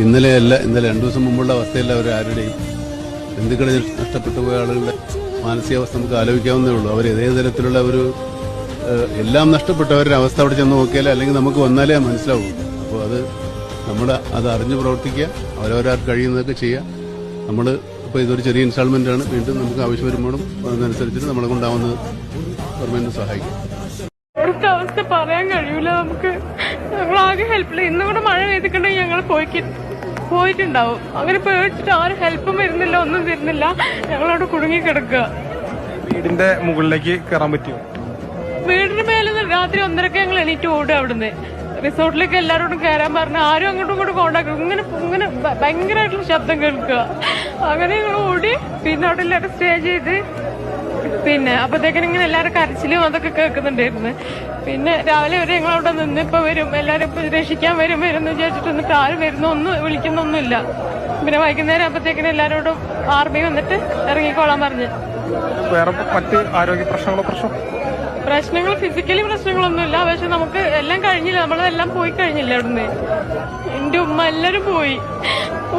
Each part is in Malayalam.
ഇന്നലെ 2 ദിവസം മുമ്പുള്ള അവസ്ഥയല്ല അവരാരുടെയും ബന്ധുക്കളെ നഷ്ടപ്പെട്ടു പോയ ആളുകളുടെ മാനസികാവസ്ഥ നമുക്ക് ആലോചിക്കാവുന്നേ ഉള്ളൂ. അവർ ഏതേ തരത്തിലുള്ള എല്ലാം നഷ്ടപ്പെട്ടവരുടെ അവസ്ഥ അവിടെ ചെന്ന് നോക്കിയാലേ, അല്ലെങ്കിൽ നമുക്ക് വന്നാലേ മനസ്സിലാവൂ. അപ്പോൾ അത് അറിഞ്ഞ് പ്രവർത്തിക്കുക, അവരവരാർക്ക് കഴിയുന്നതൊക്കെ ചെയ്യുക. നമ്മൾ ഇപ്പോൾ ഇതൊരു ചെറിയ ഇൻസ്റ്റാൾമെന്റ് ആണ്. വീണ്ടും നമുക്ക് ആവശ്യം വരുമ്പോഴും അതിനനുസരിച്ചിട്ട് നമ്മളെ കൊണ്ടാവുന്നത് ഗവൺമെന്റ് സഹായിക്കും. ഇവിടുത്തെ അവസ്ഥ പറയാൻ കഴിയൂല നമുക്ക്. ഞങ്ങളാകെ ഹെൽപ്പില്ല. ഇന്നും കൂടെ മഴ പെയ്തിട്ടുണ്ടെങ്കിൽ ഞങ്ങൾ പോയിട്ടുണ്ടാവും. അങ്ങനെ പേടിച്ചിട്ട് ആരും ഹെൽപ്പും വരുന്നില്ല, ഒന്നും തരുന്നില്ല. ഞങ്ങളവിടെ കുടുങ്ങി കിടക്കുക. വീടിന്റെ മുകളിലേക്ക് കയറാൻ പറ്റുമോ? വീടിന് മേലെ രാത്രി 1:30 ഞങ്ങൾ എണീറ്റ് ഓടുക. അവിടുന്ന് റിസോർട്ടിലേക്ക് എല്ലാവരോടും കയറാൻ പറഞ്ഞ് ആരും അങ്ങോട്ടും ഇങ്ങോട്ടും കോണ്ടാക്ട് ഇങ്ങനെ ഭയങ്കരമായിട്ടുള്ള ശബ്ദം കേൾക്കുക. അങ്ങനെ ഞങ്ങൾ ഓടി. പിന്നെ അവിടെ എല്ലാവരും സ്റ്റേ ചെയ്ത് പിന്നെ അപ്പത്തേക്കിനും ഇങ്ങനെ എല്ലാവരും കരച്ചിലും അതൊക്കെ കേൾക്കുന്നുണ്ടായിരുന്നു. പിന്നെ രാവിലെ വരെ ഞങ്ങൾ അവിടെ നിന്ന് ഇപ്പൊ വരും, എല്ലാവരും ഇപ്പൊ രക്ഷിക്കാൻ വരും എന്ന് വിചാരിച്ചിട്ട് എന്നിട്ട് ആരും വിളിക്കുന്നൊന്നുമില്ല. പിന്നെ വൈകുന്നേരം അപ്പത്തേക്കിനും എല്ലാവരോടും ആർമി വന്നിട്ട് ഇറങ്ങിക്കോളാൻ പറഞ്ഞു. വേറെ മറ്റ് ആരോഗ്യ പ്രശ്നങ്ങൾ ഫിസിക്കലി പ്രശ്നങ്ങളൊന്നുമില്ല. പക്ഷെ നമുക്ക് എല്ലാം കഴിഞ്ഞില്ല, നമ്മളെല്ലാം പോയി കഴിഞ്ഞില്ല അവിടുന്ന്. എന്റെ ഉമ്മ എല്ലാരും പോയി.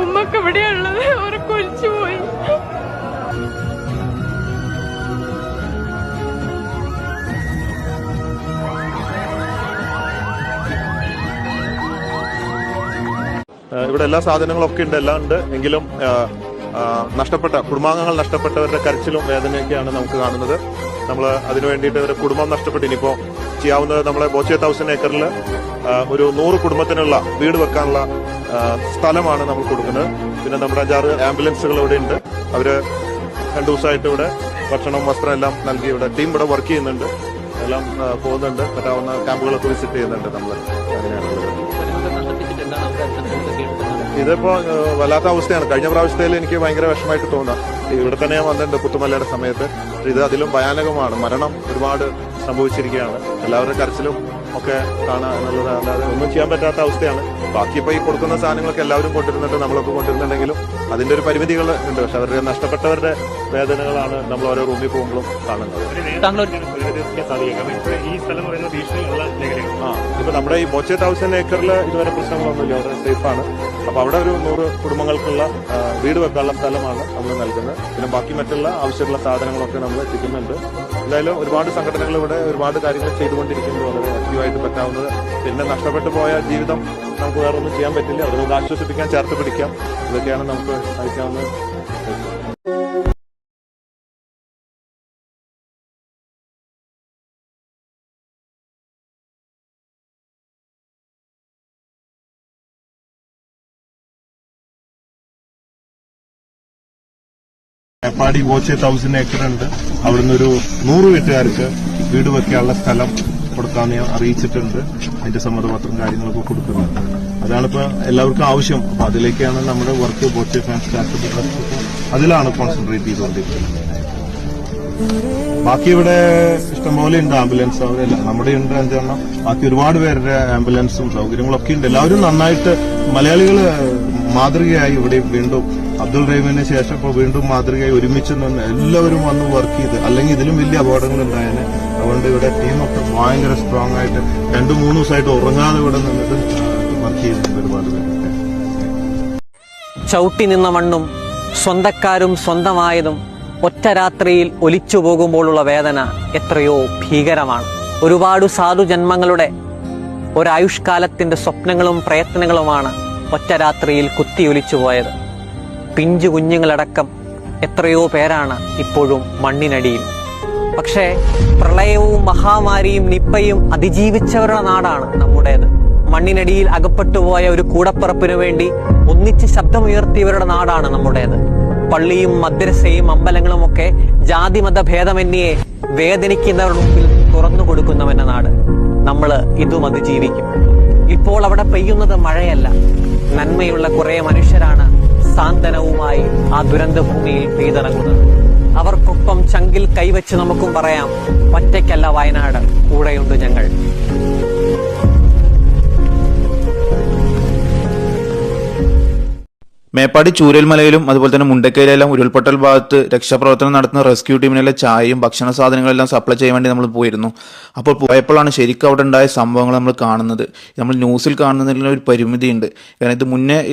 ഉമ്മക്ക് എവിടെയുള്ളത് അവരെ കൊലിച്ചു പോയി. ഇവിടെ എല്ലാ സാധനങ്ങളൊക്കെ ഉണ്ട്, എല്ലാം ഉണ്ട്. എങ്കിലും കുടുംബാംഗങ്ങൾ നഷ്ടപ്പെട്ടവരുടെ കരച്ചിലും വേദനയൊക്കെയാണ് നമുക്ക് കാണുന്നത്. നമ്മൾ അതിനു വേണ്ടിയിട്ട് ഒരു കുടുംബം നഷ്ടപ്പെട്ടു. ഇനിയിപ്പോൾ ചെയ്യാവുന്നത് നമ്മളെ ബോച്ചെ 1000 ഏക്കറിൽ ഒരു 100 കുടുംബത്തിനുള്ള വീട് വെക്കാനുള്ള സ്ഥലമാണ് നമ്മൾ കൊടുക്കുന്നത്. പിന്നെ നമ്മുടെ 5-6 ആംബുലൻസുകൾ ഇവിടെ ഉണ്ട്. അവര് 2 ദിവസമായിട്ട് ഇവിടെ ഭക്ഷണം വസ്ത്രം എല്ലാം നൽകി ഇവിടെ ടീം ഇവിടെ വർക്ക് ചെയ്യുന്നുണ്ട്. എല്ലാം പോകുന്നുണ്ട്. പറ്റാവുന്ന ക്യാമ്പുകളൊക്കെ വിസിറ്റ് ചെയ്യുന്നുണ്ട്. നമ്മൾ അങ്ങനെയാണുള്ളത്. ഇതിപ്പോ വല്ലാത്ത അവസ്ഥയാണ്. കഴിഞ്ഞ പ്രാവശ്യത്തിൽ എനിക്ക് ഭയങ്കര വിഷമമായിട്ട് തോന്നാം. ഇവിടെ തന്നെ ഞാൻ വന്നിട്ടുണ്ട് പുത്തുമലയുടെ സമയത്ത്. ഇത് അതിലും ഭയാനകമാണ്. മരണം ഒരുപാട് സംഭവിച്ചിരിക്കുകയാണ്. എല്ലാവരുടെ കരച്ചിലും ഒക്കെ കാണുക എന്നുള്ളത് അല്ലാതെ ഒന്നും ചെയ്യാൻ പറ്റാത്ത അവസ്ഥയാണ്. ബാക്കി ഇപ്പൊ ഈ കൊടുക്കുന്ന സാധനങ്ങളൊക്കെ എല്ലാവരും കൊണ്ടിരുന്നുണ്ട്, നമ്മളൊക്കെ കൊണ്ടിരുന്നുണ്ടെങ്കിലും അതിന്റെ ഒരു പരിമിതികൾ ഉണ്ട്. പക്ഷെ അവരുടെ നഷ്ടപ്പെട്ടവരുടെ വേദനകളാണ് നമ്മൾ ഓരോ റൂമിൽ പോകുമ്പോഴും കാണുന്നത്. ഇപ്പൊ നമ്മുടെ ഈ ബോച്ചെ 1000 ഏക്കറിൽ ഇതുവരെ പ്രശ്നങ്ങളൊന്നുമില്ല, വളരെ സേഫാണ്. അപ്പൊ അവിടെ ഒരു 100 കുടുംബങ്ങൾക്കുള്ള വീട് വെക്കാനുള്ള സ്ഥലമാണ് നമ്മൾ നൽകുന്നത്. പിന്നെ ബാക്കി മറ്റുള്ള ആവശ്യമുള്ള സാധനങ്ങളൊക്കെ നമ്മൾ എത്തിക്കുന്നുണ്ട്. എന്തായാലും ഒരുപാട് സംഘടനകൾ ഇവിടെ ഒരുപാട് കാര്യങ്ങൾ ചെയ്തുകൊണ്ടിരിക്കുന്നത് വളരെ ആക്റ്റീവായിട്ട് പറ്റാവുന്നത്. പിന്നെ നഷ്ടപ്പെട്ടു പോയ ജീവിതം നമുക്ക് വേറെ ഒന്നും ചെയ്യാൻ പറ്റില്ല. അവരെ ആശ്വസിപ്പിക്കാൻ, ചേർത്ത് പിടിക്കാം, ഇതൊക്കെയാണ് നമുക്ക് അയക്കാവുന്നത്. മേപ്പാടി ബോച്ചെ 1000 ഏക്കർ ഉണ്ട്. അവിടുന്ന് ഒരു 100 വീട്ടുകാർക്ക് വീട് വെക്കാനുള്ള സ്ഥലം കൊടുക്കാമെന്ന് ഞാൻ അറിയിച്ചിട്ടുണ്ട്. അതിന്റെ സമ്മതപത്രം കാര്യങ്ങളൊക്കെ കൊടുക്കുന്നുണ്ട്. അതാണിപ്പോ എല്ലാവർക്കും ആവശ്യം. അപ്പൊ അതിലേക്കാണ് നമ്മുടെ work. Boche fans charitable trust അതിലാണ് കോൺസെൻട്രേറ്റ് ചെയ്തുകൊണ്ടിരിക്കുന്നത്. ബാക്കി ഇവിടെ ഇഷ്ടംപോലെ ഉണ്ട് ആംബുലൻസ്. അവരെല്ലാം നമ്മുടെ ഉണ്ട് 5 എണ്ണം. ബാക്കി ഒരുപാട് പേരുടെ ആംബുലൻസും സൗകര്യങ്ങളൊക്കെ ഉണ്ട്. എല്ലാവരും നന്നായിട്ട് മലയാളികള് മാതൃകയായി ഇവിടെ വീണ്ടും അബ്ദുൾ റഹീമിന് ശേഷം ഇപ്പോൾ വീണ്ടും മാതൃകയായി ഒരുമിച്ച് നിന്ന് എല്ലാവരും വന്ന് വർക്ക് ചെയ്ത്, അല്ലെങ്കിൽ ഇതിലും വലിയ അപകടങ്ങൾ ഉണ്ടായേനെ. അതുകൊണ്ട് ഇവിടെ ടീമൊക്കെ ഭയങ്കര സ്ട്രോങ് ആയിട്ട് 2-3 ദിവസമായിട്ട് ഉറങ്ങാതെ ഇവിടെ നിന്നിട്ട് വർക്ക് ചെയ്യുന്നുണ്ട് ഒരുപാട് പേരൊക്കെ. ചവിട്ടി നിന്ന മണ്ണും സ്വന്തക്കാരും സ്വന്തമായതും ഒറ്റ രാത്രിയിൽ ഒലിച്ചു പോകുമ്പോഴുള്ള വേദന എത്രയോ ഭീകരമാണ്. ഒരുപാട് സാധുജന്മങ്ങളുടെ ഒരായുഷ്കാലത്തിന്റെ സ്വപ്നങ്ങളും പ്രയത്നങ്ങളുമാണ് ഒറ്റ രാത്രിയിൽ കുത്തിയൊലിച്ചു പോയത്. പിഞ്ചു കുഞ്ഞുങ്ങളടക്കം എത്രയോ പേരാണ് ഇപ്പോഴും മണ്ണിനടിയിൽ. പക്ഷേ പ്രളയവും മഹാമാരിയും നിപ്പയും അതിജീവിച്ചവരുടെ നാടാണ് നമ്മുടേത്. മണ്ണിനടിയിൽ അകപ്പെട്ടുപോയ ഒരു കൂടപ്പിറപ്പിനു വേണ്ടി ഒന്നിച്ച് ശബ്ദമുയർത്തിയവരുടെ നാടാണ് നമ്മുടേത്. പള്ളിയും മദ്രസയും അമ്പലങ്ങളുമൊക്കെ ജാതിമത ഭേദമന്യേ വേദനിക്കുന്നവരുടെ മുമ്പിൽ തുറന്നു കൊടുക്കുന്നവന്റെ നാട്. നമ്മള് ഇതും അതിജീവിക്കും. ഇപ്പോൾ അവിടെ പെയ്യുന്നത് മഴയല്ല, നന്മയുള്ള കുറെ മനുഷ്യരാണ് സാന്ത്വനവുമായി ആ ദുരന്ത ഭൂമിയിൽ പെയ്തിറങ്ങുന്നത്. അവർക്കൊപ്പം ചങ്കിൽ കൈവച്ച് നമുക്കും പറയാം, ഒറ്റയ്ക്കല്ല വയനാട്, കൂടെയുണ്ട് ഞങ്ങൾ. മേപ്പാടി ചൂരൽമലയിലും അതുപോലെ തന്നെ മുണ്ടക്കയിലെല്ലാം ഉരുൾപൊട്ടൽ ഭാഗത്ത് രക്ഷാപ്രവർത്തനം നടത്തുന്ന റെസ്ക്യൂ ടീമിനെല്ലാം ചായയും ഭക്ഷണ സാധനങ്ങളെല്ലാം സപ്ലൈ ചെയ്യാൻ വേണ്ടി നമ്മൾ പോയിരുന്നു. അപ്പോൾ പോയപ്പോഴാണ് ശരിക്കും അവിടെ ഉണ്ടായ സംഭവങ്ങൾ നമ്മൾ കാണുന്നത്. നമ്മൾ ന്യൂസിൽ കാണുന്നതിന് ഒരു പരിമിതിയുണ്ട്. കാരണം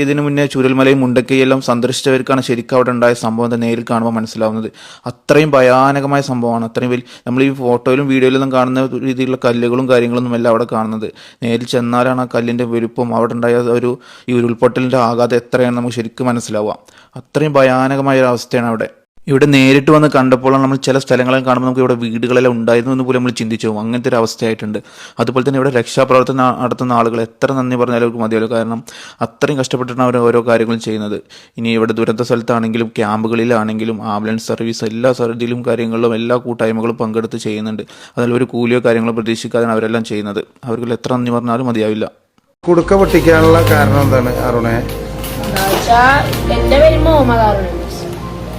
ഇതിനു മുന്നേ ചൂരൽമലയും മുണ്ടക്കയെല്ലാം സന്ദർശിച്ചവർക്കാണ് ശരിക്കും അവിടെ ഉണ്ടായ സംഭവം നേരിൽ കാണുമ്പോൾ മനസ്സിലാവുന്നത്. അത്രയും ഭയാനകമായ സംഭവമാണ്. അത്രയും വലിയ നമ്മൾ ഈ ഫോട്ടോയിലും വീഡിയോയിലും കാണുന്ന രീതിയിലുള്ള കല്ലുകളും കാര്യങ്ങളൊന്നും അല്ല അവിടെ കാണുന്നത്. നേരിൽ ചെന്നാലാണ് ആ കല്ലിൻ്റെ വലുപ്പം, അവിടെ ഉണ്ടായ ഈ ഉരുൾപൊട്ടലിൻ്റെ ആഘാതം എത്രയാണ് നമുക്ക് ശരിക്കും മനസ്സിലാവുക. അത്രയും ഭയാനകമായ ഒരു അവസ്ഥയാണ് അവിടെ. ഇവിടെ നേരിട്ട് വന്ന് കണ്ടപ്പോഴാണ് നമ്മൾ ചില സ്ഥലങ്ങളിൽ കാണുമ്പോൾ നമുക്ക് ഇവിടെ വീടുകളെല്ലാം ഉണ്ടായിരുന്നു എന്ന് പോലും നമ്മൾ ചിന്തിച്ചു പോകും. അങ്ങനത്തെ ഒരു അവസ്ഥയായിട്ടുണ്ട്. അതുപോലെ തന്നെ ഇവിടെ രക്ഷാപ്രവർത്തനം നടത്തുന്ന ആളുകൾ എത്ര നന്ദി പറഞ്ഞാലും അവർക്ക് മതിയല്ലോ. കാരണം അത്രയും കഷ്ടപ്പെട്ടിട്ടാണ് അവർ ഓരോ കാര്യങ്ങളും ചെയ്യുന്നത്. ഇനി ഇവിടെ ദുരന്ത സ്ഥലത്താണെങ്കിലും ക്യാമ്പുകളിലാണെങ്കിലും ആംബുലൻസ് സർവീസ് എല്ലാ ഇതിലും കാര്യങ്ങളിലും എല്ലാ കൂട്ടായ്മകളും പങ്കെടുത്ത് ചെയ്യുന്നുണ്ട്. അതിൽ ഒരു കൂലിയോ കാര്യങ്ങളോ പ്രതീക്ഷിക്കാതെയാണ് അവരെല്ലാം ചെയ്യുന്നത്. അവർക്ക് എത്ര നന്ദി പറഞ്ഞാലും മതിയാവില്ല. കുടുക്ക പൊട്ടിക്കാനുള്ള കാരണം എന്താണ് അരുണേ? എന്റെ പേര് മുഹമ്മദ് അരുൺ.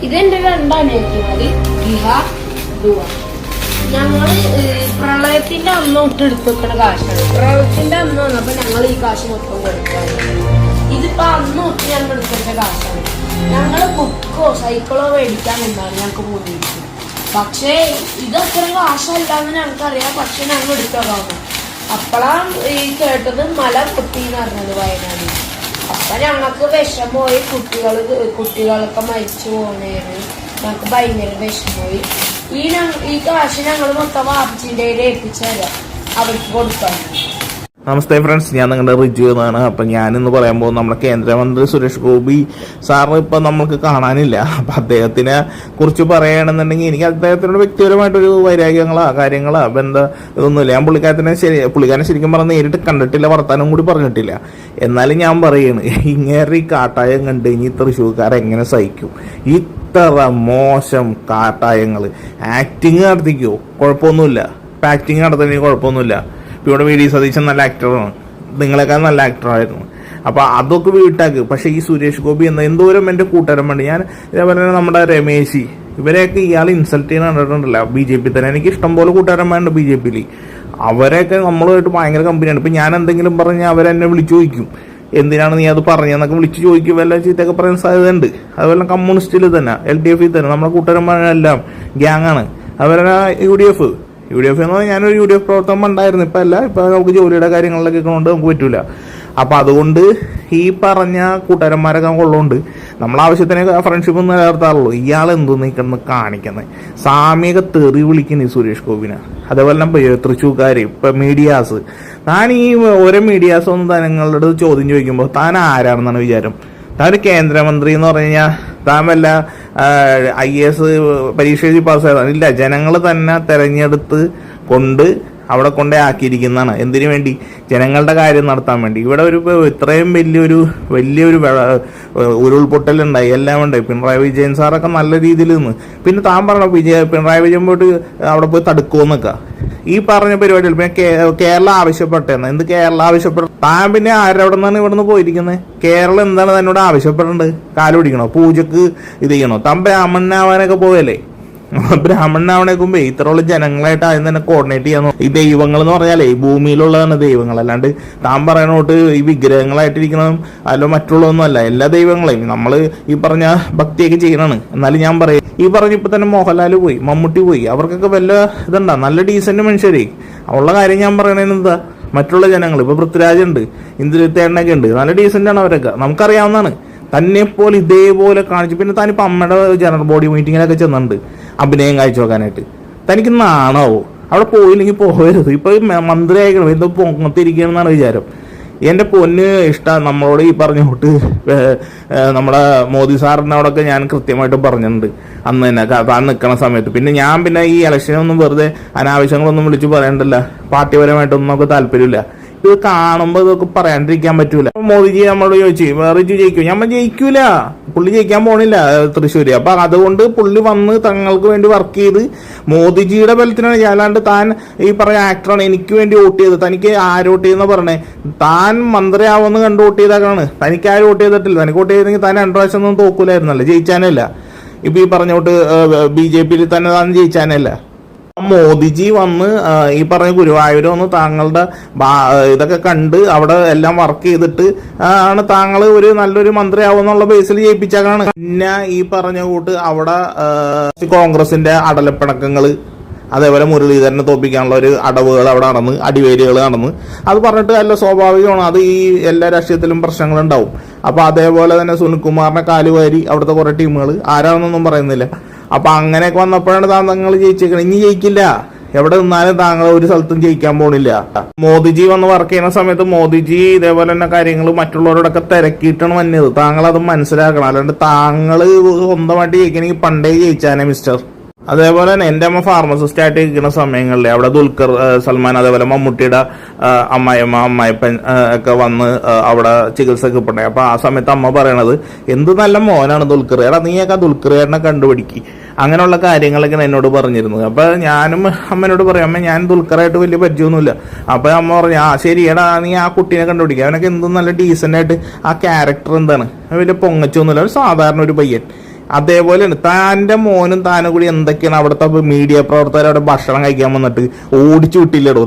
ഇതെന്റെ രണ്ടനിയത്തിമാര് ഗിഹ, ദുവ. ഞങ്ങള് പ്രളയത്തിന്റെ അന്ന് തൊട്ട് എടുത്തുവെക്കണ കാശാണ്. പ്രളയത്തിന്റെ അന്ന് വന്നപ്പോ ഞങ്ങൾ ഈ കാശ് മൊത്തം കൊടുക്കാറ്. ഇതിപ്പോ അന്ന് തൊട്ട് ഞങ്ങൾ എടുക്കേണ്ട കാശാണ്. ഞങ്ങള് ബുക്കോ സൈക്കിളോ മേടിക്കാൻ എന്താണ് ഞങ്ങൾക്ക് പോയിരിക്കും. പക്ഷേ ഇതത്ര കാശല്ലാന്ന് ഞങ്ങൾക്കറിയാം. പക്ഷെ ഞങ്ങൾ എടുത്തോളാം. അപ്പോഴാണ് ഈ കേട്ടത് മല പൊട്ടിന്ന് പറഞ്ഞത് വയനാട്. അപ്പൊ ഞങ്ങൾക്ക് വിഷമമായി. കുട്ടികളൊക്കെ മരിച്ചു പോണേന് ഞങ്ങൾക്ക് ഭയങ്കര വിഷമമായി. ഈ കാശ് ഞങ്ങൾ മൊത്തം വാപ്പിച്ചിന്റെ ഏൽപ്പിച്ചു തരാം, അവർക്ക് കൊടുക്കാൻ. നമസ്തേ ഫ്രണ്ട്സ്, ഞാൻ നിങ്ങളുടെ റിജു എന്നാണ്. അപ്പം ഞാനിന്ന് പറയാൻ പോകുന്നത് നമ്മുടെ കേന്ദ്രമന്ത്രി സുരേഷ് ഗോപി സാറിന് ഇപ്പം നമുക്ക് കാണാനില്ല. അപ്പം അദ്ദേഹത്തിനെ കുറിച്ച് പറയുകയാണെന്നുണ്ടെങ്കിൽ എനിക്ക് അദ്ദേഹത്തിനോട് വ്യക്തിപരമായിട്ടൊരു വൈരാഗ്യങ്ങളോ കാര്യങ്ങളോ ഇതൊന്നുമില്ല. ഞാൻ പുള്ളിക്കാരനെ ശരിക്കും പറഞ്ഞാൽ നേരിട്ട് കണ്ടിട്ടില്ല, വർത്താനം കൂടി പറഞ്ഞിട്ടില്ല. എന്നാലും ഞാൻ പറയുകയാണ്, ഇങ്ങേറെ ഈ കാട്ടായം കണ്ടു കഴിഞ്ഞാൽ തൃശ്ശൂർക്കാരെങ്ങനെ സഹിക്കും? ഇത്ര മോശം കാട്ടായങ്ങൾ ആക്ടിങ് നടത്തിക്കോ കുഴപ്പമൊന്നുമില്ല, ആക്ടിങ് നടത്തണമെങ്കിൽ കുഴപ്പമൊന്നുമില്ല. ഇവിടെ വി ഡി സതീശൻ നല്ല ആക്ടറാണ്, നിങ്ങളെക്കാൾ നല്ല ആക്ടറായിരുന്നു. അപ്പോൾ അതൊക്കെ വീട്ടാക്ക്. പക്ഷേ ഈ സുരേഷ് ഗോപി എന്തോരം എൻ്റെ കൂട്ടുകാരൻ വേണ്ടി ഞാൻ ഇതേപോലെ തന്നെ നമ്മുടെ രമേശി ഇവരെയൊക്കെ ഇയാൾ ഇൻസൾട്ട് ചെയ്യാൻ കണ്ടിട്ടുണ്ടല്ല. BJP തന്നെ എനിക്ക് ഇഷ്ടംപോലെ കൂട്ടുകാരന്മാരുണ്ട് BJP. അവരെയൊക്കെ നമ്മളുമായിട്ട് ഭയങ്കര കമ്പനിയാണ്. ഇപ്പം ഞാൻ എന്തെങ്കിലും പറഞ്ഞാൽ അവരെന്നെ വിളിച്ചു ചോദിക്കും, എന്തിനാണ് നീ അത് പറഞ്ഞതെന്നൊക്കെ വിളിച്ചു ചോദിക്കും. വല്ല ചീത്തയൊക്കെ പറയാൻ സാധ്യതയുണ്ട്. അതുപോലെ കമ്മ്യൂണിസ്റ്റിൽ തന്നെ LDF തന്നെ നമ്മുടെ കൂട്ടുകാരന്മാരെല്ലാം ഗ്യാങ്ങാണ്. അതുപോലെ UDF എന്ന് പറഞ്ഞാൽ ഞാനൊരു UDF പ്രവർത്തനം ഉണ്ടായിരുന്നു. ഇപ്പം അല്ല, ഇപ്പം നമുക്ക് ജോലിയുടെ കാര്യങ്ങളിലൊക്കെ കൊണ്ട് നമുക്ക് പറ്റൂല. അപ്പം അതുകൊണ്ട് ഈ പറഞ്ഞ കൂട്ടുകാരന്മാരൊക്കെ കൊള്ളുകൊണ്ട് നമ്മൾ ആവശ്യത്തിന് ഫ്രണ്ട്ഷിപ്പ് നിലനിർത്താറുള്ളൂ. ഇയാൾ എന്തോന്ന് കിടന്ന് കാണിക്കുന്നത്? സാമ്യക തെറി വിളിക്കുന്നു ഈ സുരേഷ് ഗോപിനെ. അതേപോലെ തന്നെ തൃശ്ശൂർക്കാർ ഇപ്പം മീഡിയാസ്, താൻ ഈ ഓരോ മീഡിയാസ് ഒന്നും താങ്കളുടെ ചോദ്യം ചോദിക്കുമ്പോൾ താൻ ആരാണെന്നാണ് വിചാരം? താൻ ഒരു കേന്ദ്രമന്ത്രി എന്ന് പറഞ്ഞു കഴിഞ്ഞാൽ താൻ വല്ല IAS പരീക്ഷ എഴുതി പാസ്സായതാണ്? ഇല്ല, ജനങ്ങൾ തന്നെ തെരഞ്ഞെടുത്ത് കൊണ്ട് അവിടെ കൊണ്ടേ ആക്കിയിരിക്കുന്നതാണ്. എന്തിനു വേണ്ടി? ജനങ്ങളുടെ കാര്യം നടത്താൻ വേണ്ടി. ഇവിടെ ഇത്രയും വലിയൊരു ഉരുൾപൊട്ടലുണ്ടായി, എല്ലാം ഉണ്ടായി. പിണറായി വിജയൻ സാറൊക്കെ നല്ല രീതിയിൽ നിന്ന്. പിന്നെ താൻ പറഞ്ഞ പിണറായി വിജയൻ പോയിട്ട് അവിടെ പോയി തടുക്കുമെന്നൊക്കെ ഈ പറഞ്ഞ പരിപാടികൾ. പിന്നെ കേരളം ആവശ്യപ്പെട്ടെന്ന്. എന്ത് കേരളം ആവശ്യപ്പെട്ട? താൻ പിന്നെ ആരവിടെ നിന്നാണ് ഇവിടെ നിന്ന് പോയിരിക്കുന്നത്? കേരളം എന്താണ് തന്നോട് ആവശ്യപ്പെടേണ്ടത്? കാല് പിടിക്കണോ? പൂജക്ക് ഇത് ചെയ്യണോ? താൻ ബ്രാഹ്മണനാവാനൊക്കെ പോയല്ലേ? ബ്രാഹ്മണനാവണേക്ക് മുമ്പേ ഇത്രയുള്ള ജനങ്ങളായിട്ട് ആദ്യം തന്നെ കോർഡിനേറ്റ് ചെയ്യാൻ. ഈ ദൈവങ്ങൾ എന്ന് പറഞ്ഞാലേ ഈ ഭൂമിയിലുള്ളതാണ് ദൈവങ്ങൾ. അല്ലാണ്ട് താൻ പറയണോട്ട് ഈ വിഗ്രഹങ്ങളായിട്ടിരിക്കണം അല്ലോ മറ്റുള്ളതൊന്നും അല്ല. എല്ലാ ദൈവങ്ങളെയും നമ്മൾ ഈ പറഞ്ഞ ഭക്തിയൊക്കെ ചെയ്യണമാണ്. എന്നാലും ഞാൻ പറയും, ഈ പറഞ്ഞ ഇപ്പൊ തന്നെ മോഹൻലാൽ പോയി, മമ്മൂട്ടി പോയി, അവർക്കൊക്കെ വല്ല ഇതുണ്ടാ? നല്ല ഡീസന്റ് മനുഷ്യരേ. ഉള്ള കാര്യം ഞാൻ പറയണേന്ന് എന്താ? മറ്റുള്ള ജനങ്ങൾ ഇപ്പൊ പൃഥ്വിരാജ് ഉണ്ട്, ഇന്ദ്രത്തേണ്ണൊക്കെ ഉണ്ട്, നല്ല ഡീസന്റ് ആണ് അവരൊക്കെ, നമുക്കറിയാവുന്നതാണ്. തന്നെ പോലെ ഇതേപോലെ കാണിച്ചു. പിന്നെ താനിപ്പോൾ അമ്മയുടെ ജനറൽ ബോഡി മീറ്റിങ്ങിലൊക്കെ ചെന്നിട്ടുണ്ട് അഭിനയം കാഴ്ച വെക്കാനായിട്ട്. തനിക്ക് നാണാവോ? അവിടെ പോയില്ലെങ്കിൽ പോകരുത്. ഇപ്പൊ മന്ത്രി ആയിക്കണം, എന്തോ പൊങ്ങത്തിരിക്കണമെന്നാണ് വിചാരം. എൻ്റെ പൊന്ന് ഇഷ്ടം നമ്മളോട് ഈ പറഞ്ഞോട്ട് നമ്മുടെ മോദി സാറിനോടൊക്കെ ഞാൻ കൃത്യമായിട്ട് പറഞ്ഞിട്ടുണ്ട് അന്ന് തന്നെ താൻ നിൽക്കണ സമയത്ത്. പിന്നെ ഈ ഇലക്ഷനൊന്നും വെറുതെ അനാവശ്യങ്ങളൊന്നും വിളിച്ച് പറയണ്ടല്ല. പാർട്ടിപരമായിട്ടൊന്നും നമുക്ക് താല്പര്യമില്ല. ഇത് കാണുമ്പോൾ ഇതൊക്കെ പറയാണ്ടിരിക്കാൻ പറ്റൂല. മോദിജി നമ്മളോട് ചോദിച്ചു റിജു ജയിക്കും. നമ്മൾ ജയിക്കൂല, പുള്ളി ജയിക്കാൻ പോണില്ല തൃശ്ശൂര്. അപ്പൊ അതുകൊണ്ട് പുള്ളി വന്ന് തങ്ങൾക്ക് വേണ്ടി വർക്ക് ചെയ്ത് മോദിജിയുടെ ബലത്തിനാണ്. അല്ലാണ്ട് താൻ ഈ പറയുന്ന ആക്ടറാണ്, എനിക്ക് വേണ്ടി വോട്ട് ചെയ്ത്. തനിക്ക് ആര് വോട്ട് ചെയ്യുന്ന പറഞ്ഞേ? താൻ മന്ത്രിയാവുമെന്ന് കണ്ട് വോട്ട് ചെയ്താക്കാണ്. തനിക്ക് ആര് വോട്ട് ചെയ്തിട്ടില്ല. തനിക്ക് വോട്ട് ചെയ്തെങ്കിൽ താൻ 2 പ്രാവശ്യം ഒന്നും തോക്കൂലായിരുന്നല്ലോ, ജയിച്ചാനല്ല. ഇപ്പൊ ഈ പറഞ്ഞോട്ട് BJP തന്നെ താൻ ജയിച്ചാനല്ല. മോദിജി വന്ന് ഈ പറഞ്ഞ ഗുരുവായൂർ വന്ന് താങ്കളുടെ ഇതൊക്കെ കണ്ട് അവിടെ എല്ലാം വർക്ക് ചെയ്തിട്ട് ആണ് താങ്കൾ ഒരു നല്ലൊരു മന്ത്രിയാവുന്നുള്ള ബേസിൽ ജയിപ്പിച്ചാണ്. പിന്നെ ഈ പറഞ്ഞ കൂട്ട് അവിടെ കോൺഗ്രസിന്റെ അടലപ്പിണക്കങ്ങള്, അതേപോലെ മുരളീധരനെ തോപ്പിക്കാനുള്ള ഒരു അടവുകൾ അവിടെ നടന്ന്, അടിവേരുകൾ നടന്ന്, അത് പറഞ്ഞിട്ട് അല്ല സ്വാഭാവികമാണ്. അത് ഈ എല്ലാ രാഷ്ട്രീയത്തിലും പ്രശ്നങ്ങളുണ്ടാവും. അപ്പൊ അതേപോലെ തന്നെ സുനിൽകുമാറിനെ കാലുവാരി അവിടുത്തെ കുറെ ടീമുകൾ, ആരാണെന്നൊന്നും പറയുന്നില്ല. അപ്പൊ അങ്ങനെയൊക്കെ വന്നപ്പോഴാണ് താങ്കൾ ജയിച്ചേക്കണത്. ഇനി ജയിക്കില്ല, എവിടെ നിന്നാലും താങ്കൾ ഒരു സ്ഥലത്തും ജയിക്കാൻ പോണില്ല. മോദിജി വന്ന് വർക്ക് ചെയ്യുന്ന സമയത്ത് മോദിജി ഇതേപോലെ തന്നെ കാര്യങ്ങൾ മറ്റുള്ളവരോടൊക്കെ തിരക്കിയിട്ടാണ് വന്നത്. താങ്കൾ അത് മനസ്സിലാക്കണം. അല്ലാണ്ട് താങ്കൾ സ്വന്തമായിട്ട് ജയിക്കണമെങ്കിൽ പണ്ടേ ജയിച്ചാനേ മിസ്റ്റർ. അതേപോലെ തന്നെ എൻ്റെ അമ്മ ഫാർമസിസ്റ്റ് ആയിട്ട് ഇരിക്കുന്ന സമയങ്ങളിൽ അവിടെ ദുൽഖർ സൽമാൻ, അതേപോലെ മമ്മൂട്ടിയുടെ അമ്മായിപ്പൻ ഒക്കെ വന്ന് അവിടെ ചികിത്സക്ക് കിട്ടണേ. അപ്പൊ ആ സമയത്ത് അമ്മ പറയണത്, എന്ത് നല്ല മോനാണ് ദുൽഖർ, എടാ നീയൊക്കെ ദുൽഖറിനെ കണ്ടുപിടിക്കി, അങ്ങനെയുള്ള കാര്യങ്ങളൊക്കെ എന്നോട് പറഞ്ഞിരുന്നത്. അപ്പൊ ഞാനും അമ്മനോട് പറയും, അമ്മ ഞാൻ ദുൽഖറായിട്ട് വലിയ പരിചയമൊന്നുമില്ല. അപ്പൊ അമ്മ പറഞ്ഞു, ആ ശരി എടാ നീ ആ കുട്ടീനെ കണ്ടുപിടിക്കുക, അവനൊക്കെ എന്തും നല്ല ഡീസന്റ് ആയിട്ട്, ആ ക്യാരക്ടർ എന്താണ്, വലിയ പൊങ്ങച്ചൊന്നുമില്ല, ഒരു സാധാരണ ഒരു പയ്യൻ. അതേപോലെയാണ് താൻ്റെ മോനും താനും കൂടി എന്തൊക്കെയാണ് അവിടുത്തെ മീഡിയ പ്രവർത്തകർ അവിടെ ഭക്ഷണം കഴിക്കാൻ വന്നിട്ട് ഓടിച്ചു വിട്ടില്ലടോ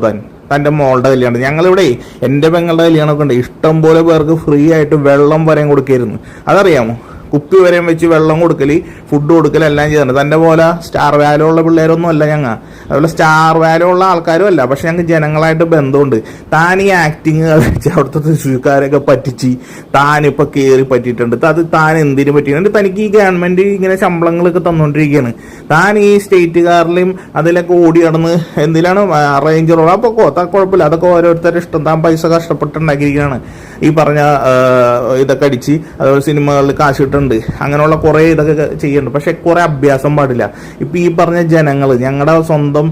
തൻ്റെ മോളുടെ കല്യാണം. ഞങ്ങളിവിടെ എൻ്റെ പെങ്ങളുടെ കല്യാണമൊക്കെ ഉണ്ട്, ഇഷ്ടം പോലെ പേർക്ക് ഫ്രീ ആയിട്ട് വെള്ളം വരെയും കൊടുക്കായിരുന്നു. അതറിയാമോ? കുപ്പി വരെയും വെച്ച് വെള്ളം കൊടുക്കല്, ഫുഡ് കൊടുക്കല് എല്ലാം ചെയ്തിട്ടുണ്ട്. തൻ്റെ പോലെ സ്റ്റാർ വാല്യൂ ഉള്ള പിള്ളേരൊന്നും അല്ല ഞങ്ങൾ, അതുപോലെ സ്റ്റാർ വാല്യൂ ഉള്ള ആൾക്കാരും അല്ല. പക്ഷെ ഞങ്ങൾക്ക് ജനങ്ങളായിട്ട് ബന്ധമുണ്ട്. താൻ ഈ ആക്ടിങ് കളിച്ച് അവിടുത്തെ തൃശ്ശൂർക്കാരൊക്കെ പറ്റിച്ച് താനിപ്പോൾ കയറി പറ്റിയിട്ടുണ്ട്. അത് താൻ എന്തിനു പറ്റിയിട്ടുണ്ട്? തനിക്ക് ഈ ഗവൺമെന്റ് ഇങ്ങനെ ശമ്പളങ്ങളൊക്കെ തന്നുകൊണ്ടിരിക്കുകയാണ്. താൻ ഈ സ്റ്റേറ്റുകാരിലും അതിലൊക്കെ ഓടി നടന്ന് എന്തിനാണ് റേഞ്ച് റോഡ്, അപ്പോൾ കുഴപ്പമില്ല, അതൊക്കെ ഓരോരുത്തരുടെ ഇഷ്ടം. താൻ പൈസ കഷ്ടപ്പെട്ടുണ്ടാക്കിയിരിക്കുകയാണ്. ഈ പറഞ്ഞ ഇതൊക്കെ അടിച്ച് അതുപോലെ സിനിമകളിൽ കാശ് കിട്ടുന്നുണ്ട്, അങ്ങനെയുള്ള കുറെ ഇതൊക്കെ ചെയ്യുന്നുണ്ട്. പക്ഷെ കുറെ അഭ്യാസം പാടില്ല. ഇപ്പൊ ഈ പറഞ്ഞ ജനങ്ങൾ, ഞങ്ങളുടെ സ്വന്തം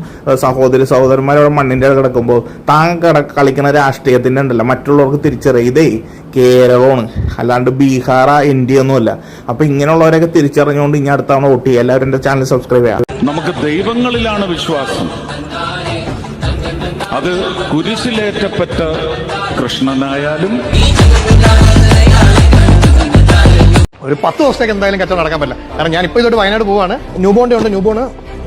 സഹോദരന്മാരവിടെ മണ്ണിന്റെ കിടക്കുമ്പോൾ താൻ കളിക്കുന്ന രാഷ്ട്രീയത്തിന്റെ ഉണ്ടല്ലോ, മറ്റുള്ളവർക്ക് തിരിച്ചറിയാം ഇതേ കേരളമാണ്, അല്ലാണ്ട് ബീഹാർ ഇന്ത്യ ഒന്നുമല്ല. അപ്പൊ ഇങ്ങനെയുള്ളവരൊക്കെ തിരിച്ചറിഞ്ഞുകൊണ്ട് ഇനി അടുത്താണ് വോട്ട് ചെയ്യുക. എല്ലാവരും എന്റെ ചാനൽ സബ്സ്ക്രൈബ് ചെയ്യാം. നമുക്ക് ദൈവങ്ങളിലാണ് വിശ്വാസം. അത് കുരിശിലേറ്റപ്പെട്ട കൃഷ്ണനായാലും ഒരു 10 ദിവസത്തേക്ക് എന്തായാലും കച്ചവടം നടക്കാൻ പറ്റില്ല. കാരണം ഞാൻ ഇപ്പോൾ ഇതോട്ട് വയനാട് പോവാണ്. ന്യൂബോണിന്റെ ഉണ്ട്, ന്യൂബോൺ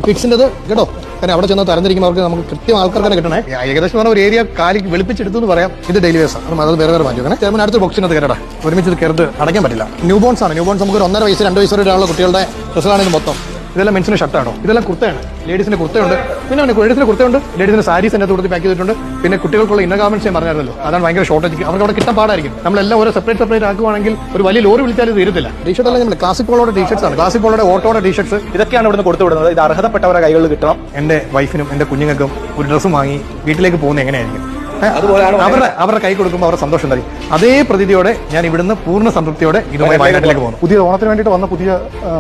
ഫിക്സിൻ്റെത് കേട്ടോ. കാരണം അവിടെ ചെന്ന് തരംതിരിക്കുമ്പോൾ നമുക്ക് കൃത്യം ആൾക്കാർക്ക് തന്നെ കിട്ടണേ. ഏകദേശം പറഞ്ഞ ഒരു ഏരിയ കാലിക്ക് വെളുപ്പിച്ചെടുത്തു എന്ന് പറയാം. ഇത് ഡെയിലി വേസ് ആണ്, അത് വേറെ വേറെ മാറ്റി അങ്ങനെ ചേർന്ന് അടുത്ത ബോക്സിനകത്ത് കയറടാ. ഒരുമിച്ച് ഇത് കയറിട്ട് അടയ്ക്കാൻ പറ്റില്ല. ന്യൂബോൺസ് ആണ്. ന്യൂബോൺസ് നമുക്ക് ഒരു 1.5 വയസ്സ് 2 വയസ്സ് വരെയുള്ള കുട്ടികളുടെ ഡ്രസ്സുകളാണ് ഇത് മൊത്തം. ഇതെല്ലാം മെൻസിന് ഷർട്ടാണോ, ഇതെല്ലാം കുർത്തയാണ്. ലേഡീസിന്റെ കുർത്തയുണ്ട്, പിന്നെ ലേഡീസിന്റെ കുർത്തയുണ്ട്, ലേഡീസിന്റെ സാരീസ് എൻ്റെ കൊടുത്ത് പാക്ക് ചെയ്തിട്ടുണ്ട്. പിന്നെ കുട്ടികൾക്കുള്ള ഇന്നർ ഗാർമെന്റ്സ് ഞാൻ പറഞ്ഞായിരുന്നല്ലോ, അതാണ് ഭയങ്കര ഷോർട്ടേജ്. അവർക്ക് അവിടെ കിട്ടാൻ പാടായിരിക്കും. നമ്മളെല്ലാം ഓരോ സെപ്പറേറ്റ് ആക്കുവാണെങ്കിൽ ഒരു വലിയ ലോറി വിളിച്ചാൽ ഇത് തീരത്തില്ല. ടീഷർട്ട് എല്ലാം നമ്മൾ ക്ലാസിക് പോളോയുടെ ടീഷർട്സ് ആണ്, ക്ലാസിക് പോളോയുടെ ഓട്ടോയുടെ ടീഷർട്സ് ഇതൊക്കെയാണ് ഇവിടുന്ന് കൊടുത്തു വിടുന്നത്. ഇത് അർഹതപ്പെട്ടവരുടെ കൈകളിൽ കിട്ടണം. എൻ്റെ വൈഫിനും എൻ്റെ കുഞ്ഞുങ്ങൾക്കും ഒരു ഡ്രസ്സ് വാങ്ങി വീട്ടിലേക്ക് പോകുന്നത് എങ്ങനെയായിരിക്കും? അവരുടെ കൈ കൊടുക്കുമ്പോൾ അവരുടെ സന്തോഷം തരും. അതേ പ്രതീതിയോടെ ഞാൻ ഇവിടുന്ന് പൂർണ്ണ സംതൃപ്തിയോടെ ഇതുമായി വയനാട്ടിലേക്ക് പോകുന്നു. പുതിയ ഓണത്തിന് വേണ്ടിയിട്ട് വന്ന പുതിയ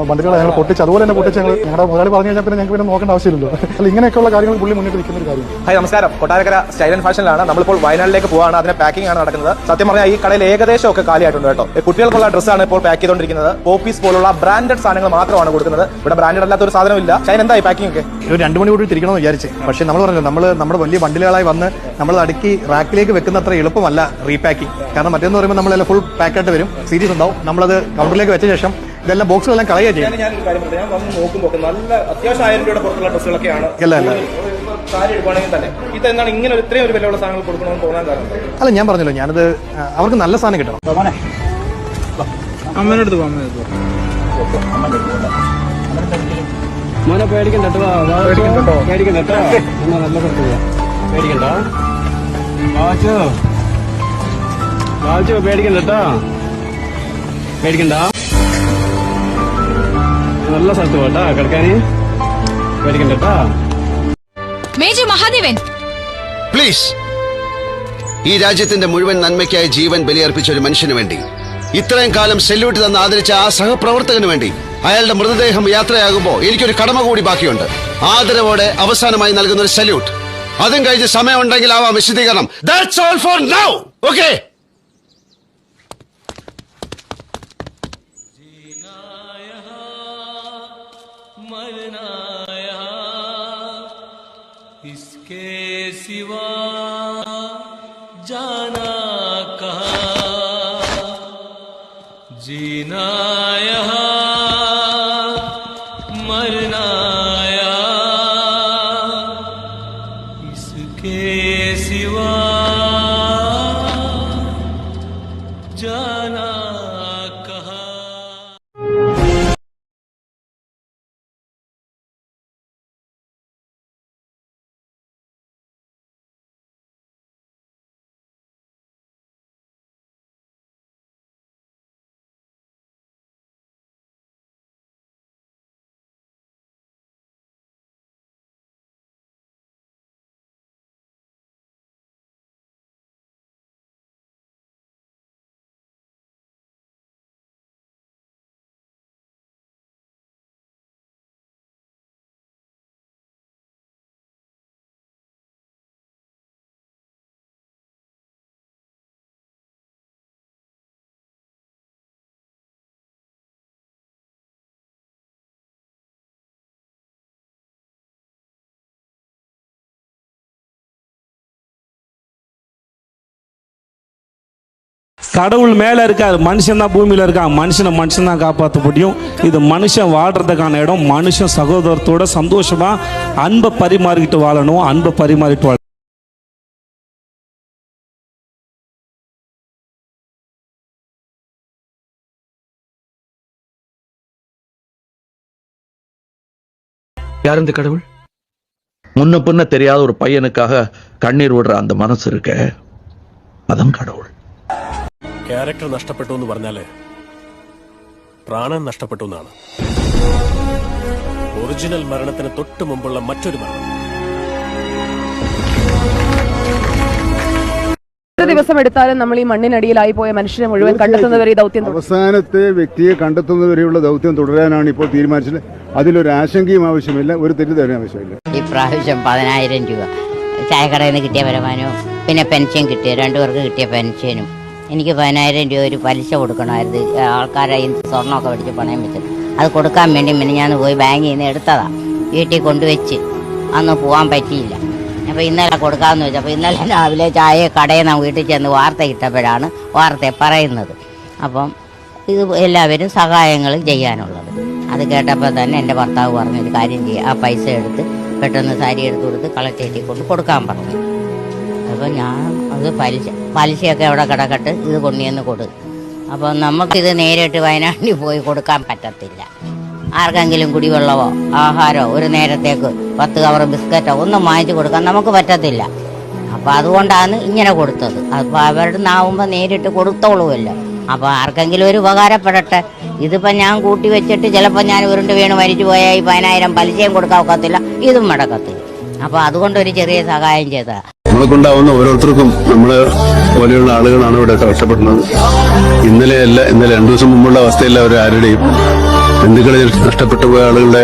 ബണ്ടുകളെ ഞങ്ങൾ പൊട്ടിച്ച്, അതുപോലെ തന്നെ പൊട്ടിച്ച് ഞങ്ങളുടെ മുതലാളി പറഞ്ഞു കഴിഞ്ഞാൽ പിന്നെ ഞങ്ങൾക്ക് പിന്നെ നോക്കേണ്ട ആവശ്യമില്ലല്ലോ. അല്ല ഇങ്ങനെയൊക്കെയുള്ള കാര്യങ്ങൾ പുള്ളി മുന്നിട്ട് നിൽക്കുന്ന ഒരു കാര്യം. ഹായ് നമസ്കാരം, കൊട്ടാരക്കര സ്റ്റൈൽ ആൻഡ് ഫാഷനിലാണ്. നമ്മളിപ്പോൾ വയനാട്ടിലേക്ക് പോവാണ്. അതിന്റെ പാക്കിംഗ് ആണ് നടക്കുന്നത്. സത്യം പറഞ്ഞാൽ ഈ കടയിൽ ഏകദേശം ഒക്കെ കാലിയായിട്ടുണ്ട് കേട്ടോ. കുട്ടികൾക്കുള്ള ഡ്രസ്സാണ് ഇപ്പോൾ പാക്ക് ചെയ്തുകൊണ്ടിരിക്കുന്നത്. പോപ്പീസ് പോലുള്ള ബ്രാൻഡഡ് സാധനങ്ങൾ മാത്രമാണ് കൊടുക്കുന്നത്. ഇവിടെ ബ്രാൻഡഡ് അല്ലാത്ത ഒരു സാധനമില്ല. ഷൈൻ എന്തായി പാക്കിംഗ് ഒക്കെ? ഒരു 2 മണി കൂടി തിരിക്കണമെന്ന് വിചാരിച്ച്, പക്ഷേ നമ്മൾ പറഞ്ഞു നമ്മുടെ വലിയ ബണ്ടിലുകളായി വന്ന് നമ്മൾ അടുക്കി റാക്കിലേക്ക് വെക്കുന്ന അത്ര എളുപ്പമല്ല റീപാക്കിംഗ്. കാരണം മറ്റേന്ന് പറയുമ്പോൾ നമ്മളെല്ലാം ഫുൾ പാക്കായിട്ട് വരും, സീരീസ് ഉണ്ടാവും. നമ്മളത് കൗണ്ടറിലേക്ക് വെച്ച ശേഷം ഇതെല്ലാം ബോക്സുകളെല്ലാം കളയുക ചെയ്യും. ഞാൻ നോക്കുമ്പോൾ നല്ല അത്യാവശ്യം 1000 രൂപയുടെ പുറത്തുള്ള ഡ്രസ്സുകളൊക്കെയാണ്. സാരി എടുക്കുകയാണെങ്കിൽ തന്നെ ഇതെന്താണ് ഇങ്ങനെ ഇത്രയും ഒരു വിലയുള്ള സാധനങ്ങൾ കൊടുക്കണമെന്ന് തോന്നാൻ കാരണം? അല്ല ഞാൻ പറഞ്ഞല്ലോ, ഞാനത് അവർക്ക് നല്ല സാധനം കിട്ടണം. അമ്മേനടുത്ത് മോനെ പേടിക്കണ്ട കേട്ടോ, പേടിക്കണ്ട കേട്ടോ, നല്ല പേടിക്കണ്ട വാച്ചു പേടിക്കണ്ട കേട്ടോ, പേടിക്കണ്ട, നല്ല സ്ഥലത്ത് പോട്ടാ കിടക്കാന്, പേടിക്കണ്ട കേട്ടോ. മേജർ മഹാദേവൻ പ്ലീസ്, ഈ രാജ്യത്തിന്റെ മുഴുവൻ നന്മയ്ക്കായി ജീവൻ ബലിയർപ്പിച്ച ഒരു മനുഷ്യന് വേണ്ടി, ഇത്രയും കാലം സെല്യൂട്ട് തന്ന് ആദരിച്ച ആ സഹപ്രവർത്തകന് വേണ്ടി അയാളുടെ മൃതദേഹം യാത്രയാകുമ്പോൾ എനിക്കൊരു കടമ കൂടി ബാക്കിയുണ്ട്. ആദരവോടെ അവസാനമായി നൽകുന്ന ഒരു സല്യൂട്ട്. അതും കഴിഞ്ഞ് സമയമുണ്ടെങ്കിൽ ആവാം വിശദീകരണം. That's all for now. Okay? इसके सिवा जाना कहाँ, जीना यहाँ मरना यहाँ, கடவுள் மேலே இருக்கார், மனுஷன் தான் பூமியில் இருக்கான். மனுஷன் தான் காப்பாற்ற முடியும். இது மனுஷன் வாழ்றதுக்கான இடம். மனுஷன் சகோதரத்தோட சந்தோஷமா அன்பை பரிமாறிக்கிட்டு வாழணும். அன்பை பரிமாறிட்டு வாழ யார் இந்த கடவுள்? முன்ன பின்ன தெரியாத ஒரு பையனுக்காக கண்ணீர் விடுற அந்த மனசு இருக்க, അതാണ് கடவுள். ക്യാരക്ടർ നഷ്ടപ്പെട്ടു എന്ന് പറഞ്ഞാല് പ്രാണൻ നഷ്ടപ്പെട്ടു എന്നാണ്. ഒറിജിനൽ മരണത്തിന് തൊട്ട് മുമ്പുള്ള മറ്റൊരു മരണം. എത്ര ദിവസം എടുത്താലും നമ്മൾ ഈ മണ്ണിനടിയിലായി പോയ മനുഷ്യനെ മുഴുവൻ കണ്ടെത്തുന്നവരെ ഈ ദൗത്യം അവസാനത്തെ വ്യക്തിയെ കണ്ടെത്തുന്നവരെയുള്ള ദൗത്യം തുടരാനാണ് ഇപ്പോൾ തീരുമാനിച്ചത്. അതിലൊരു ആശങ്കയും ആവശ്യമില്ല, ഒരു തെറ്റിദ്ധാരണയും ആവശ്യമില്ല. ഈ പ്രാവശ്യം 10,000 രൂപ ചായക്കടയിൽ നിന്ന് കിട്ടിയ വരുമാനവും പിന്നെ പെൻഷൻ കിട്ടിയ 2 പേർക്ക് കിട്ടിയ പെൻഷനും. എനിക്ക് 10,000 രൂപ ഒരു പലിശ കൊടുക്കണമായിരുന്നു. ആൾക്കാരെ സ്വർണ്ണമൊക്കെ മേടിച്ച് പണയം വെച്ചത് അത് കൊടുക്കാൻ വേണ്ടി പിന്നെ ഞാൻ പോയി ബാങ്കിൽ നിന്ന് എടുത്തതാ. വീട്ടിൽ കൊണ്ടുവച്ച് അന്ന് പോകാൻ പറ്റിയില്ല. അപ്പോൾ ഇന്നലെ കൊടുക്കാമെന്ന് വെച്ചപ്പോൾ ഇന്നലെ രാവിലെ ചായ കടയിൽ നിന്ന് വീട്ടിൽ ചെന്ന് വാർത്ത കിട്ടപ്പോഴാണ് വാർത്ത പറയുന്നത്. അപ്പം ഇത് എല്ലാവരും സഹായങ്ങൾ ചെയ്യാനുള്ളത്. അത് കേട്ടപ്പോൾ തന്നെ എൻ്റെ ഭർത്താവ് പറഞ്ഞൊരു കാര്യം ചെയ്യുക, ആ പൈസ എടുത്ത് പെട്ടെന്ന് സാരി എടുത്ത് കൊടുത്ത് കളക്ടറേറ്റിൽ കൊണ്ട് കൊടുക്കാൻ പറഞ്ഞു. അപ്പോൾ ഞാൻ അത് പലിശയൊക്കെ അവിടെ കിടക്കട്ട് ഇത് കൊണ്ടുവന്ന് കൊടുക്കും. അപ്പോൾ നമുക്കിത് നേരിട്ട് വയനാട്ടിൽ പോയി കൊടുക്കാൻ പറ്റത്തില്ല. ആർക്കെങ്കിലും കുടിവെള്ളമോ ആഹാരമോ ഒരു നേരത്തേക്ക് 10 കവർ ബിസ്ക്കറ്റോ ഒന്നും വാങ്ങിച്ചു കൊടുക്കാൻ നമുക്ക് പറ്റത്തില്ല. അപ്പോൾ അതുകൊണ്ടാണ് ഇങ്ങനെ കൊടുത്തത്. അപ്പോൾ അവരുടെ നാവുമ്പോൾ നേരിട്ട് കൊടുത്തോളുമല്ലോ. അപ്പോൾ ആർക്കെങ്കിലും ഒരു ഉപകാരപ്പെടട്ടെ. ഇതിപ്പോൾ ഞാൻ കൂട്ടി വെച്ചിട്ട് ചിലപ്പോൾ ഞാൻ ഉരുണ്ട് വീണ് മരിച്ചു പോയാൽ ഈ 10,000 പലിശയും കൊടുക്കാൻ ഒക്കത്തില്ല, ഇതും നടക്കത്തില്ല. അപ്പോൾ അതുകൊണ്ടൊരു ചെറിയ സഹായം ചെയ്തതാണ്. നമ്മളെ കൊണ്ടാവുന്ന ഓരോരുത്തർക്കും നമ്മളെ പോലെയുള്ള ആളുകളാണ് ഇവിടെ കഷ്ടപ്പെടുന്നത്. ഇന്നലെ 2 ദിവസം മുമ്പുള്ള അവസ്ഥയില്ല അവർ ആരുടെയും. ബന്ധുക്കളെ നഷ്ടപ്പെട്ടു പോയ ആളുകളുടെ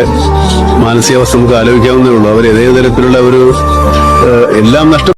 മാനസികാവസ്ഥ നമുക്ക് ആലോചിക്കാവുന്നേ ഉള്ളൂ. അവർ ഏതേ തരത്തിലുള്ള ഒരു എല്ലാം